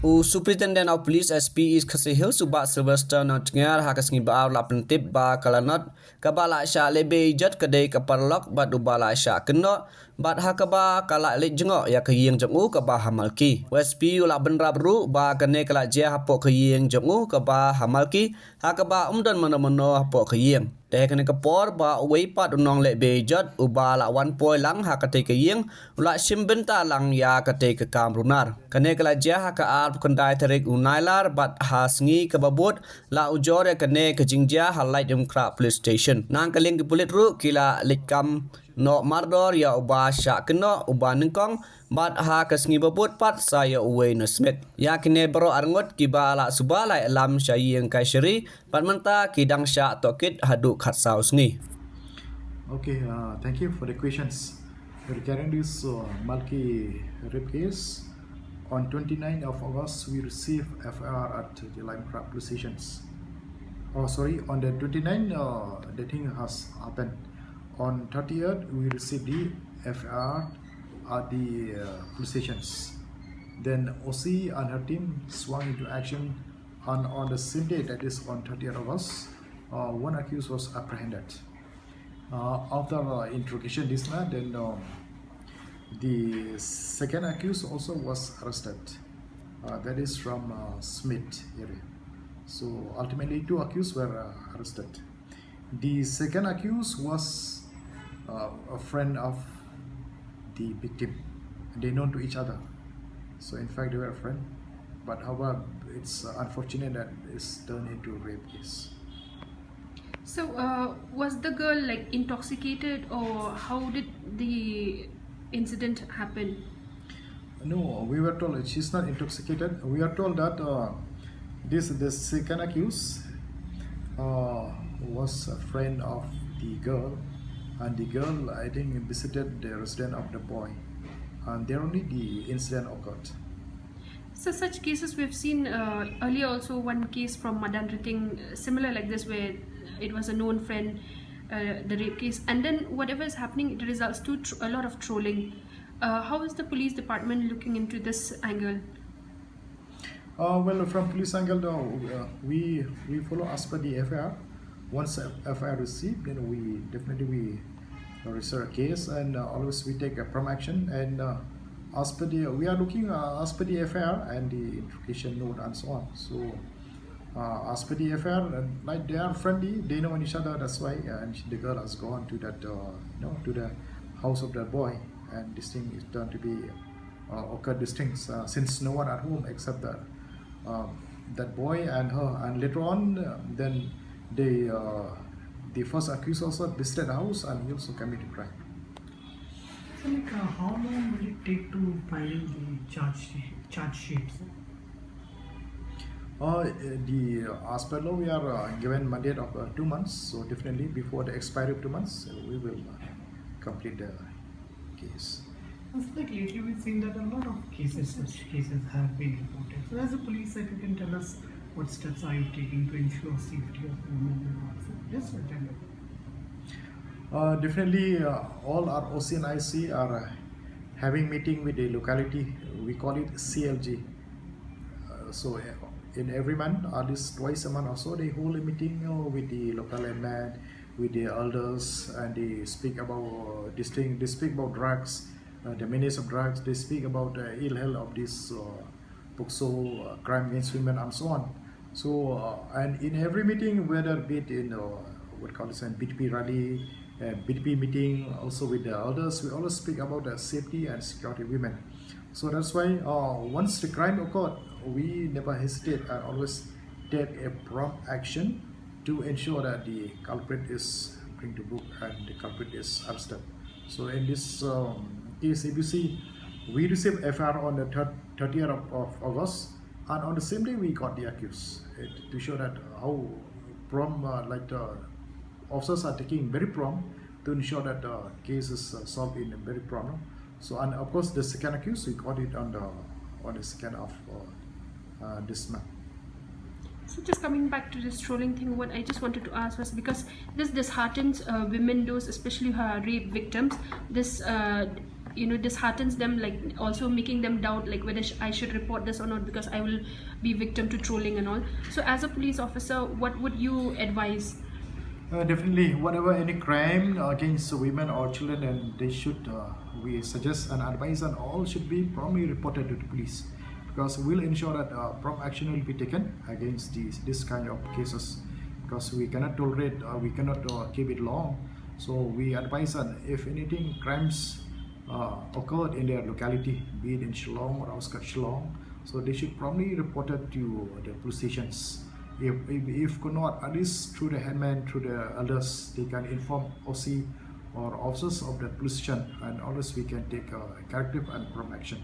Superintendent of Police SP is Kasihil Subak Sylvester Nottingar Hakasngi Baaw Lapentip Ba Lanot Kabala Shah Lehbeijot Kadei Paralok Bat Ubala Shah Kynnoh Bat Hakaba Kala Lik Jengok Ya Kaying Jongu Kaba Malki SP Ula Benra Beru Ba Kane Kala Jia Hapok Kaying Jongu Kaba Malki Hakaba Umdan Mano Hapok Kaying Teh kene kepor ba weipat unong Lehbeijot ubala 1 poi lang hakate kaying ula simbenta lang ya kate ke kamrunar kene kelajah haka al kendai terik unailar bat hasngi kebabut la ujor ya kene ke Jingjia halai Demkra police station nang keling ke pulit ru kila likam no mardor ya uba Shah Kynnoh uba ningkong bat ha kesngi babut pat saya uwe no smith ya kene baro arngot kiba la subala lam syayeng kaiseri pat menta kidang Shah tokit hadu khatsau sni. Okay, thank you for the questions. Regarding this Malki rape case, on 29th of August we received FIR at the Lehbeijot police stations. Oh, sorry, on the 29th the thing has happened. On 30th we received the FIR at the police stations. Then OC and her team swung into action, and on the same day, that is on 30th August, one accused was apprehended. After interrogation this night, then the second accused also was arrested. That is from Smith area. So ultimately 2 accused were arrested. The second accused was a friend of the victim. They known to each other. So in fact they were a friend. But however, it's unfortunate that it's turned into a rape case. So was the girl like intoxicated, or how did the incident happen? No, we were told she's not intoxicated. We are told that the second accused was a friend of the girl, and the girl, I think, visited the residence of the boy, and there only the incident occurred. So such cases we've seen earlier also, one case from Madan Riting similar like this, where it was a known friend, the rape case, and then whatever is happening, it results to a lot of trolling. How is the police department looking into this angle? Well, from police angle, we follow as per the FIR. Once FIR received, then we definitely register a case, and always we take a prompt action. And as per the, we are looking as per the FIR and the interrogation note and so on. So as per the FIR, like they are friendly, they know each other. That's why, and the girl has gone to that, to the house of that boy, and this thing is turned to be occurred. These things since no one at home except that boy and her, and later on, then the first accused also visited the house, and he also committed crime. So, like, how long will it take to file the charge sheets? As per law, we are given mandate of 2 months. So definitely before the expiry of 2 months, we will complete the case. It's like lately we've seen that a lot of such cases have been reported. So as a police, if you can tell us what steps are you taking to ensure safety of women and also just tell me. Definitely, all our OC and IC are having meeting with the locality. We call it CLG. So in every month, at least twice a month or so, they hold a meeting with the local man, with the elders, and they speak about this thing. They speak about drugs, the menace of drugs. They speak about ill health of this POCSO, crime against women, and so on. So and in every meeting, whether be it in what call it BTP rally, BTP meeting, also with the elders, we always speak about the safety and security of women. So that's why once the crime occurred, we never hesitate and always take a prompt action to ensure that the culprit is bring to book and the culprit is arrested. So in this case, if you see, we received FIR on the 30th of August, and on the same day we got the accused, to show that how prompt, officers are taking very prompt to ensure that the case is solved in a very prompt. So, and of course the second accused, we got it on the 2nd of this month. So just coming back to this trolling thing, what I just wanted to ask was, because this disheartens women, those especially who are rape victims, this disheartens them, like also making them doubt like whether I should report this or not, because I will be victim to trolling and all. So as a police officer, what would you advise? Definitely, whatever any crime against women or children, and they should, we suggest and advise, and all should be promptly reported to the police, because we'll ensure that prompt action will be taken against this kind of cases, because we cannot tolerate, we cannot keep it long. So we advise that if anything crimes occurred in their locality, be it in Shillong or outskirts Shillong, so they should promptly report it to the police stations. If could not, at least through the headman, through the elders, they can inform OC or officers of the police station, and always we can take corrective and prompt action.